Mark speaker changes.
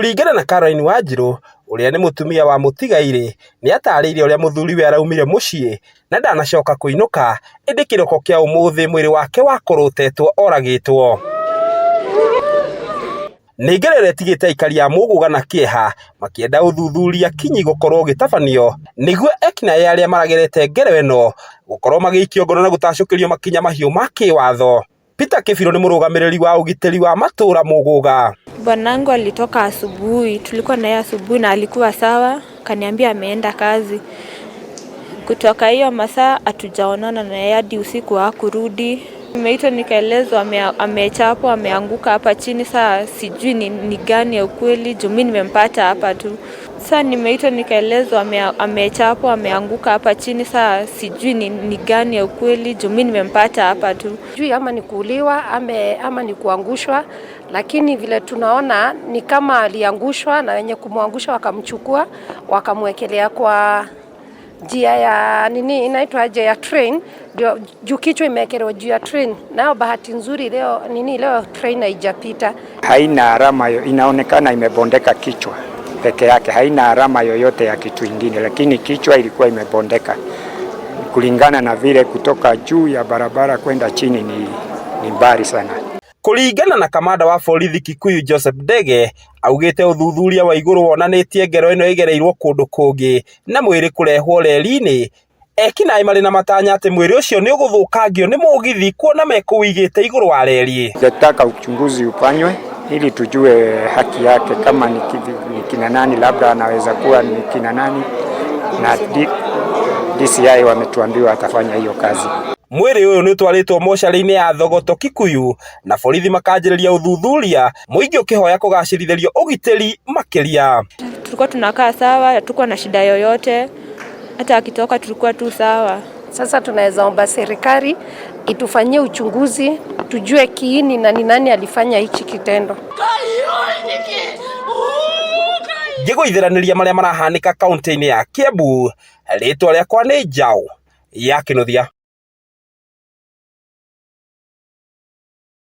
Speaker 1: Kũringana na Caroline Wanjiru, ũrĩa nĩ mũtumia wa mũtigairĩ, nĩ atarĩirie ũrĩa mũthuriwe araumire mũciĩ na ndanacoka kũinũka, ĩndĩ kĩroko kĩa ũmũthĩ mwĩrĩ wake wakũrũtetwo oragĩtwo. Nĩ ngero ĩtigĩte aikari a Mũgũga na kĩeha makĩenda ũthuthuria kinyi gũkorwo ũgĩtabanio nĩguo ekinaĩ arĩa maragerete ngero ĩno gũkorwo magĩikio ngono na gũtacũkĩrio makinya mahiũ ma kĩwatho. Peter Kĩbirũ nĩ mũrũgamĩrĩri wa ũgitĩri wa matũra Mũgũga.
Speaker 2: Bwanangu alitoka asubuhi, tulikuwa naye asubuhi na alikuwa sawa, kaniambia ameenda kazi. Kutoka hiyo masaa hatujaonana na yeye hadi usiku hakurudi. Nimeitwa nikaelezwa amechapwa, ameanguka hapa chini, saa sijui ni gani ya ukweli, juu mimi nimempata hapa tu. Saa nimeitwa nikaelezwa amechapwa, ameanguka hapa chini, saa sijui ni gani ya ukweli, juu mimi nimempata hapa tu.
Speaker 3: Sijui ama ni kuuliwa ama ni kuangushwa, lakini vile tunaona ni kama aliangushwa na wenye kumwangusha wakamchukua wakamwekelea kwa njia ya nini inaitwa ya train, juu kichwa imewekelewa juu ya train. Nao bahati nzuri leo train haijapita.
Speaker 4: Haina alama, inaonekana imebondeka kichwa peke yake, haina alama yoyote ya kitu kingine, lakini kichwa ilikuwa imebondeka. Kulingana na vile kutoka juu ya barabara kwenda chini ni mbali sana.
Speaker 1: Kũringana na kamanda wa borithi Kikuyu Joseph Ndege, augĩte ũthuthuria wa igũrũ wonanĩtie ngero ĩno ĩgereirwo kũndũ kũngĩ na mwĩrĩ kũrehwo reri-inĩ. Ekinaĩ marĩ na matanya atĩ mwĩrĩ ũcio nĩ ũgũthũkangio nĩ mũgithi kuona mekũwĩigĩte igũrũ wa reri.
Speaker 4: Tunataka uchunguzi ufanywe ili tujue haki yake, kama ni kina nani, labda anaweza kuwa ni kina nani, na DCI wametuambiwa atafanya hiyo kazi.
Speaker 1: Mwĩrĩ ũyũ nĩ ũtwarĩtwo mocarĩ-inĩ ya Thogoto Kikuyu na borithi makanjĩrĩria ũthuthuria, mũingĩ ũkĩhoya kũgacĩrithĩrio ũgitĩri makĩria.
Speaker 2: Tulikuwa tunakaa sawa, hatukuwa na shida yoyote, hata akitoka tulikuwa tu sawa.
Speaker 3: Sasa tunaweza omba serikali itufanyie uchunguzi, tujue kiini na ni nani alifanya hichi kitendo.
Speaker 1: Ngĩgũithĩranĩria marĩa marahanĩka kaunti-inĩ ya Kiambu, rĩtwa rĩakwa nĩ Njaũ ya Kĩnuthia.